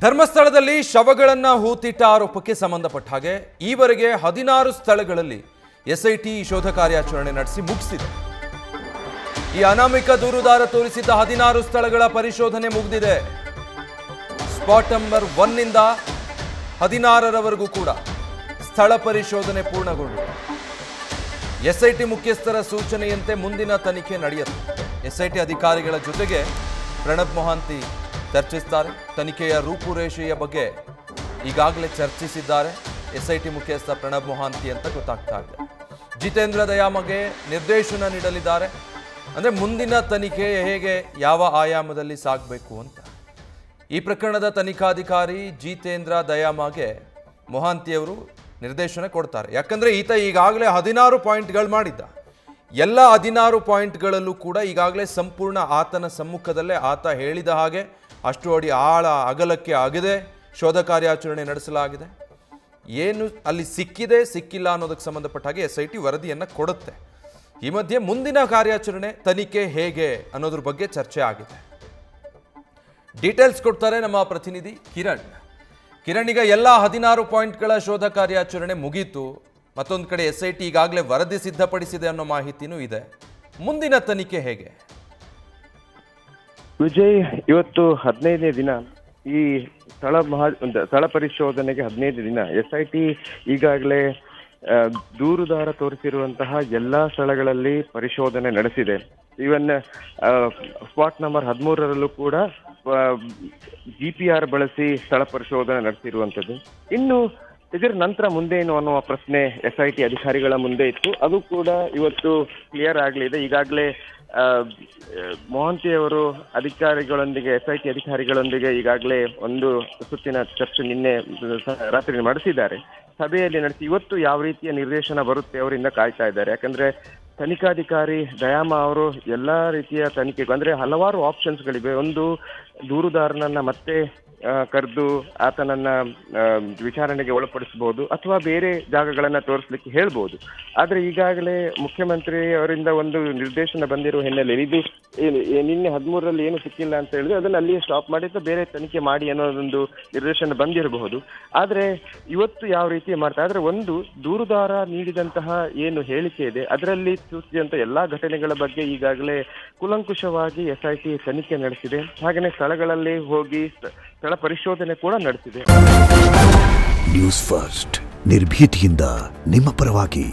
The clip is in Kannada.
ಧರ್ಮಸ್ಥಳದಲ್ಲಿ ಶವಗಳನ್ನು ಹೂತಿಟ್ಟ ಆರೋಪಕ್ಕೆ ಸಂಬಂಧಪಟ್ಟ ಹಾಗೆ ಈವರೆಗೆ 16 ಸ್ಥಳಗಳಲ್ಲಿ ಎಸ್ಐಟಿ ಶೋಧ ಕಾರ್ಯಾಚರಣೆ ನಡೆಸಿ ಮುಗಿಸಿದೆ. ಈ ಅನಾಮಿಕ ದೂರುದಾರ ತೋರಿಸಿದ್ದ 16 ಸ್ಥಳಗಳ ಪರಿಶೋಧನೆ ಮುಗಿದಿದೆ. ಸ್ಪಾಟ್ ನಂಬರ್ 1 ನಿಂದ 16ರವರೆಗೂ ಕೂಡ ಸ್ಥಳ ಪರಿಶೋಧನೆ ಪೂರ್ಣಗೊಂಡಿದೆ. ಎಸ್ಐಟಿ ಮುಖ್ಯಸ್ಥರ ಸೂಚನೆಯಂತೆ ಮುಂದಿನ ತನಿಖೆ ನಡೆಯುತ್ತೆ. ಎಸ್ಐಟಿ ಅಧಿಕಾರಿಗಳ ಜೊತೆಗೆ ಪ್ರಣಬ್ ಮೊಹಾಂತಿ ಚರ್ಚಿಸುತ್ತಾರೆ. ತನಿಖೆಯ ರೂಪುರೇಷೆಯ ಬಗ್ಗೆ ಈಗಾಗಲೇ ಚರ್ಚಿಸಿದ್ದಾರೆ ಎಸ್ಐಟಿ ಮುಖ್ಯಸ್ಥ ಪ್ರಣಬ್ ಮೊಹಾಂತಿ ಅಂತ ಗೊತ್ತಾಗ್ತಾ ಇದೆ. ಜಿತೇಂದ್ರ ದಯಾಮಗೆ ನಿರ್ದೇಶನ ನೀಡಲಿದ್ದಾರೆ. ಅಂದರೆ ಮುಂದಿನ ತನಿಖೆ ಹೇಗೆ ಯಾವ ಆಯಾಮದಲ್ಲಿ ಸಾಗಬೇಕು ಅಂತ. ಈ ಪ್ರಕರಣದ ತನಿಖಾಧಿಕಾರಿ ಜಿತೇಂದ್ರ ದಯಾಮಗೆ ಮೊಹಾಂತಿಯವರು ನಿರ್ದೇಶನ ಕೊಡ್ತಾರೆ. ಯಾಕಂದರೆ ಈತ ಈಗಾಗಲೇ 16 ಪಾಯಿಂಟ್ಗಳು ಮಾಡಿದ್ದ. ಎಲ್ಲ 16 ಪಾಯಿಂಟ್ಗಳಲ್ಲೂ ಕೂಡ ಈಗಾಗಲೇ ಸಂಪೂರ್ಣ ಆತನ ಸಮ್ಮುಖದಲ್ಲೇ ಆತ ಹೇಳಿದ ಹಾಗೆ ಅಷ್ಟು ಅಡಿ ಆಳ ಅಗಲಕ್ಕೆ ಆಗಿದೆ ಶೋಧ ಕಾರ್ಯಾಚರಣೆ ನಡೆಸಲಾಗಿದೆ. ಏನು ಅಲ್ಲಿ ಸಿಕ್ಕಿದೆ ಸಿಕ್ಕಿಲ್ಲ ಅನ್ನೋದಕ್ಕೆ ಸಂಬಂಧಪಟ್ಟ ಹಾಗೆ ಎಸ್ಐಟಿ ವರದಿಯನ್ನು ಕೊಡುತ್ತೆ. ಈ ಮಧ್ಯೆ ಮುಂದಿನ ಕಾರ್ಯಾಚರಣೆ ತನಿಖೆ ಹೇಗೆ ಅನ್ನೋದ್ರ ಬಗ್ಗೆ ಚರ್ಚೆ ಆಗಿದೆ. ಡೀಟೇಲ್ಸ್ ಕೊಡ್ತಾರೆ ನಮ್ಮ ಪ್ರತಿನಿಧಿ ಕಿರಣ್. ಈಗ ಎಲ್ಲ 16 ಪಾಯಿಂಟ್ಗಳ ಶೋಧ ಕಾರ್ಯಾಚರಣೆ ಮುಗೀತು. ಮತ್ತೊಂದು ಕಡೆ ಎಸ್ಐಟಿ ಈಗಾಗಲೇ ವರದಿ ಸಿದ್ಧಪಡಿಸಿದೆ ಅನ್ನೋ ಮಾಹಿತಿನೂ ಇದೆ. ಮುಂದಿನ ತನಿಖೆ ಹೇಗೆ? ವಿಜಯ್, ಇವತ್ತು 15ನೇ ದಿನ ಈ ಸ್ಥಳ ಪರಿಶೋಧನೆಗೆ 15 ದಿನ. ಎಸ್ಐಟಿ ಈಗಾಗಲೇ ದೂರುದಾರ ತೋರಿಸಿರುವಂತಹ ಎಲ್ಲಾ ಸ್ಥಳಗಳಲ್ಲಿ ಪರಿಶೋಧನೆ ನಡೆಸಿದೆ. ಈವನ್ ಸ್ಪಾಟ್ ನಂಬರ್ 13ರಲ್ಲೂ ಕೂಡ GPR ಬಳಸಿ ಸ್ಥಳ ಪರಿಶೋಧನೆ ನಡೆಸಿರುವಂಥದ್ದು. ಇನ್ನು ಇದರ ನಂತರ ಮುಂದೇನು ಅನ್ನುವ ಪ್ರಶ್ನೆ ಎಸ್ಐಟಿ ಅಧಿಕಾರಿಗಳ ಮುಂದೆ ಇತ್ತು. ಅದು ಕೂಡ ಇವತ್ತು ಕ್ಲಿಯರ್ ಆಗಲಿದೆ. ಈಗಾಗಲೇ ಮೊಹಾಂತಿ ಅವರು ಅಧಿಕಾರಿಗಳೊಂದಿಗೆ ಎಸ್ಐಟಿ ಅಧಿಕಾರಿಗಳೊಂದಿಗೆ ಈಗಾಗಲೇ ಒಂದು ಸುತ್ತಿನ ಚರ್ಚೆ ನಿನ್ನೆ ರಾತ್ರಿ ನಡೆಸಿದ್ದಾರೆ. ಸಭೆಯಲ್ಲಿ ನಡೆಸಿ ಇವತ್ತು ಯಾವ ರೀತಿಯ ನಿರ್ದೇಶನ ಬರುತ್ತೆ ಅವರಿಂದ ಕಾಯ್ತಾ ಇದ್ದಾರೆ. ಯಾಕಂದ್ರೆ ತನಿಖಾಧಿಕಾರಿ ದಯಾಮ ಅವರು ಎಲ್ಲಾ ರೀತಿಯ ತನಿಖೆಗೂ ಅಂದ್ರೆ ಹಲವಾರು ಆಪ್ಷನ್ಸ್ಗಳಿವೆ. ಒಂದು ದೂರುದಾರನನ್ನ ಮತ್ತೆ ಕರೆದು ಆತನನ್ನ ವಿಚಾರಣೆಗೆ ಒಳಪಡಿಸಬಹುದು ಅಥವಾ ಬೇರೆ ಜಾಗಗಳನ್ನ ತೋರಿಸ್ಲಿಕ್ಕೆ ಹೇಳ್ಬೋದು. ಆದ್ರೆ ಈಗಾಗಲೇ ಮುಖ್ಯಮಂತ್ರಿ ಅವರಿಂದ ಒಂದು ನಿರ್ದೇಶನ ಬಂದಿರುವ ಹಿನ್ನೆಲೆಯಲ್ಲಿ ಇದು ನಿನ್ನೆ 13ರಲ್ಲಿ ಏನು ಸಿಕ್ಕಿಲ್ಲ ಅಂತ ಹೇಳಿದ್ರೆ ಅದನ್ನ ಅಲ್ಲಿಯೇ ಸ್ಟಾಪ್ ಮಾಡಿ ಬೇರೆ ತನಿಖೆ ಮಾಡಿ ಅನ್ನೋದೊಂದು ನಿರ್ದೇಶನ ಬಂದಿರಬಹುದು. ಆದ್ರೆ ಇವತ್ತು ಯಾವ ರೀತಿ ಮಾಡ್ತಾ ಆದ್ರೆ ಒಂದು ದೂರುದಾರ ನೀಡಿದಂತಹ ಏನು ಹೇಳಿಕೆ ಇದೆ ಅದರಲ್ಲಿ ಸೂಚಿಸಿದಂತ ಎಲ್ಲಾ ಘಟನೆಗಳ ಬಗ್ಗೆ ಈಗಾಗಲೇ ಕೂಲಂಕುಷವಾಗಿ ಎಸ್ಐಟಿ ತನಿಖೆ ನಡೆಸಿದೆ. ಹಾಗೆಯೇ ಸ್ಥಳಗಳಲ್ಲಿ ಹೋಗಿ ಸ್ಥಳ ಪರಿಶೋಧನೆ ಕೂಡ ನಡೆಸಿದೆ. ನ್ಯೂಸ್ ಫಸ್ಟ್ ನಿರ್ಭೀತಿಯಿಂದ ನಿಮ್ಮ ಪರವಾಗಿ.